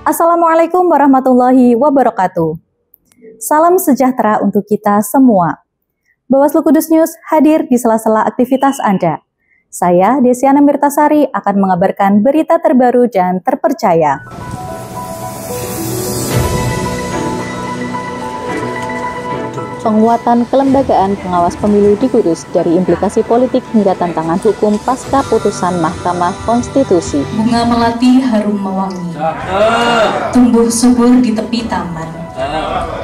Assalamualaikum warahmatullahi wabarakatuh. Salam sejahtera untuk kita semua. Bawaslu Kudus News hadir di sela-sela aktivitas Anda. Saya, Desiana Mirtasari, akan mengabarkan berita terbaru dan terpercaya. Penguatan kelembagaan pengawas pemilu di Kudus dari implikasi politik hingga tantangan hukum pasca putusan Mahkamah Konstitusi. Bunga melati harum mewangi, tumbuh subur di tepi taman.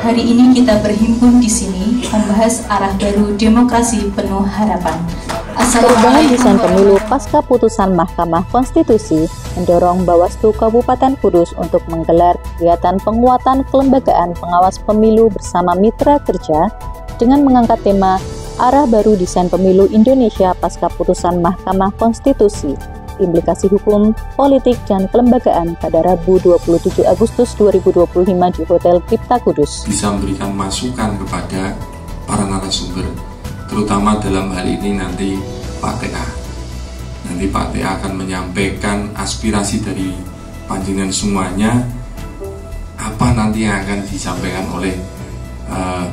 Hari ini kita berhimpun di sini membahas arah baru demokrasi penuh harapan. Perubahan desain pemilu pasca putusan Mahkamah Konstitusi mendorong Bawaslu Kabupaten Kudus untuk menggelar kegiatan penguatan kelembagaan pengawas pemilu bersama mitra kerja dengan mengangkat tema Arah Baru Desain Pemilu Indonesia pasca putusan Mahkamah Konstitusi, implikasi hukum, politik, dan kelembagaan pada Rabu 27 Agustus 2025 di Hotel Cipta Kudus. Bisa memberikan masukan kepada para narasumber, terutama dalam hal ini nanti Pak TA. Nanti Pak TA akan menyampaikan aspirasi dari panjenengan semuanya, apa nanti yang akan disampaikan oleh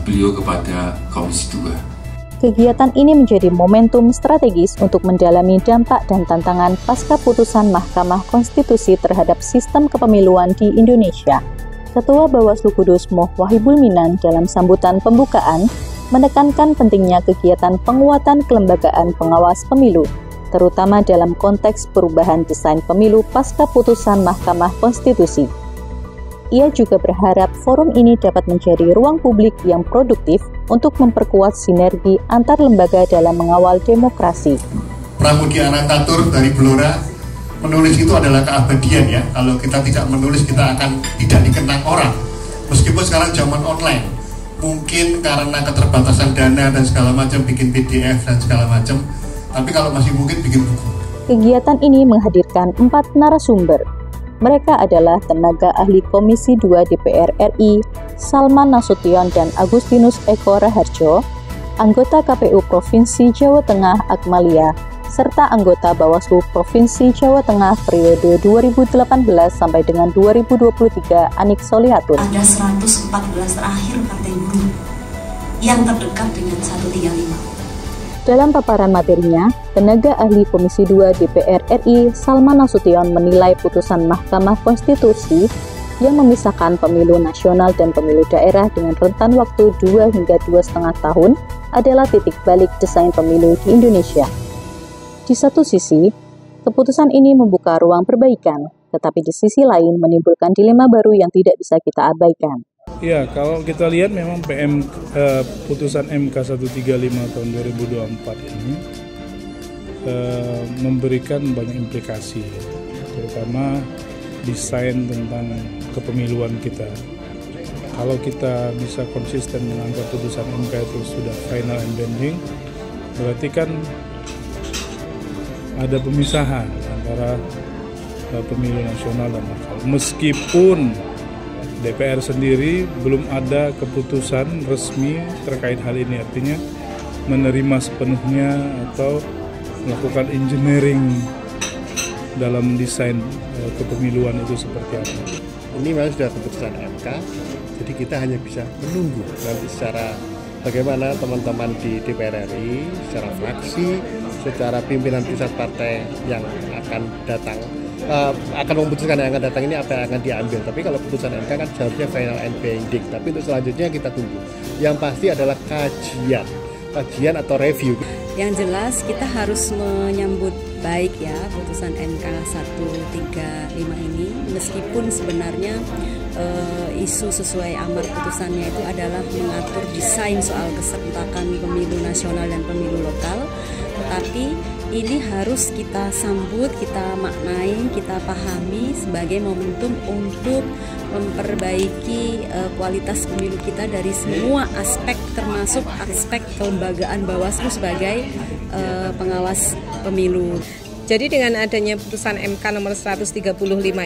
beliau kepada Komisi 2. Kegiatan ini menjadi momentum strategis untuk mendalami dampak dan tantangan pasca putusan Mahkamah Konstitusi terhadap sistem kepemiluan di Indonesia. Ketua Bawaslu Kudus Moh Wahibul Minan dalam sambutan pembukaan menekankan pentingnya kegiatan penguatan kelembagaan pengawas pemilu, terutama dalam konteks perubahan desain pemilu pasca putusan Mahkamah Konstitusi. Ia juga berharap forum ini dapat menjadi ruang publik yang produktif untuk memperkuat sinergi antar lembaga dalam mengawal demokrasi. Pramudia Anantatur dari Blora, menulis itu adalah keabadian ya. Kalau kita tidak menulis, kita akan tidak dikenang orang. Meskipun sekarang zaman online, mungkin karena keterbatasan dana dan segala macam bikin PDF dan segala macam, tapi kalau masih mungkin bikin buku. Kegiatan ini menghadirkan 4 narasumber. Mereka adalah tenaga ahli Komisi 2 DPR RI, Salman Nasution dan Agustinus Eko Raharjo, anggota KPU Provinsi Jawa Tengah Akmalia, serta anggota Bawaslu Provinsi Jawa Tengah periode 2018 sampai dengan 2023 Anik Solihatun. Ada 114 terakhir partai buruh yang terdekat dengan 135. Dalam paparan materinya, tenaga ahli Komisi 2 DPR RI Salman Nasution menilai putusan Mahkamah Konstitusi yang memisahkan pemilu nasional dan pemilu daerah dengan rentan waktu 2 hingga 2,5 tahun adalah titik balik desain pemilu di Indonesia. Di satu sisi, keputusan ini membuka ruang perbaikan, tetapi di sisi lain menimbulkan dilema baru yang tidak bisa kita abaikan. Ya, kalau kita lihat memang putusan MK 135 tahun 2024 ini memberikan banyak implikasi, terutama desain tentang kepemiluan kita. Kalau kita bisa konsisten menganggap putusan MK itu sudah final and binding, berarti kan ada pemisahan antara pemilu nasional dan lokal. Meskipun DPR sendiri belum ada keputusan resmi terkait hal ini, artinya menerima sepenuhnya atau melakukan engineering dalam desain kepemiluan itu seperti apa. Ini memang sudah keputusan MK, jadi kita hanya bisa menunggu nanti secara bagaimana teman-teman di DPR RI, secara fraksi, secara pimpinan pusat partai yang akan datang, akan memutuskan yang akan datang ini apa yang akan diambil. Tapi kalau putusan MK kan seharusnya final and binding. Tapi untuk selanjutnya kita tunggu. Yang pasti adalah kajian atau review. Yang jelas kita harus menyambut baik ya putusan MK 135 ini, meskipun sebenarnya isu sesuai amar putusannya itu adalah mengatur desain soal keserentakan pemilu nasional dan pemilu lokal. Tetapi ini harus kita sambut, kita maknai, kita pahami sebagai momentum untuk memperbaiki kualitas pemilu kita dari semua aspek, termasuk aspek kelembagaan Bawaslu sebagai pengawas pemilu. Jadi dengan adanya putusan MK nomor 135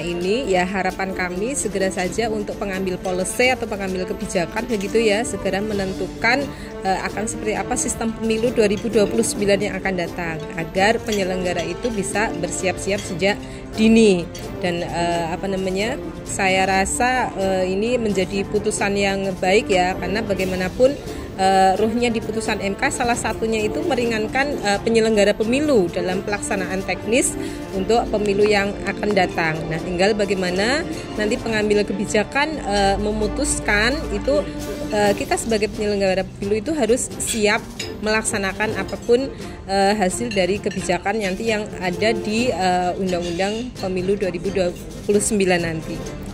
ini, ya harapan kami segera saja untuk pengambil policy atau pengambil kebijakan begitu ya, segera menentukan akan seperti apa sistem pemilu 2029 yang akan datang, agar penyelenggara itu bisa bersiap-siap sejak dini. Dan saya rasa ini menjadi putusan yang baik ya, karena bagaimanapun ruhnya di putusan MK salah satunya itu meringankan penyelenggara pemilu dalam pelaksanaan teknis untuk pemilu yang akan datang. Nah, tinggal bagaimana nanti pengambil kebijakan memutuskan itu, kita sebagai penyelenggara pemilu itu harus siap melaksanakan apapun hasil dari kebijakan nanti yang ada di Undang-Undang Pemilu 2029 nanti.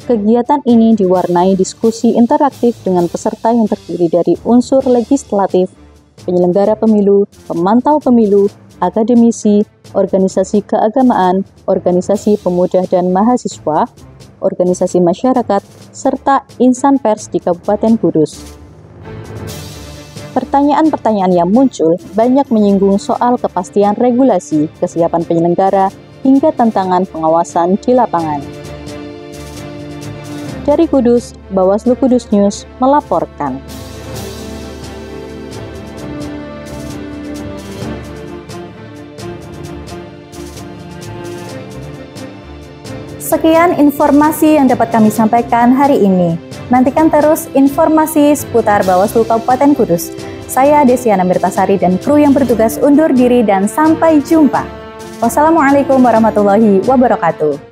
Kegiatan ini diwarnai diskusi interaktif dengan peserta yang terdiri dari unsur legislatif, penyelenggara pemilu, pemantau pemilu, akademisi, organisasi keagamaan, organisasi pemuda dan mahasiswa, organisasi masyarakat, serta insan pers di Kabupaten Kudus. Pertanyaan-pertanyaan yang muncul banyak menyinggung soal kepastian regulasi, kesiapan penyelenggara, hingga tantangan pengawasan di lapangan. Dari Kudus, Bawaslu Kudus News melaporkan. Sekian informasi yang dapat kami sampaikan hari ini. Nantikan terus informasi seputar Bawaslu Kabupaten Kudus. Saya Desiana Mirtasari dan kru yang bertugas undur diri dan sampai jumpa. Wassalamualaikum warahmatullahi wabarakatuh.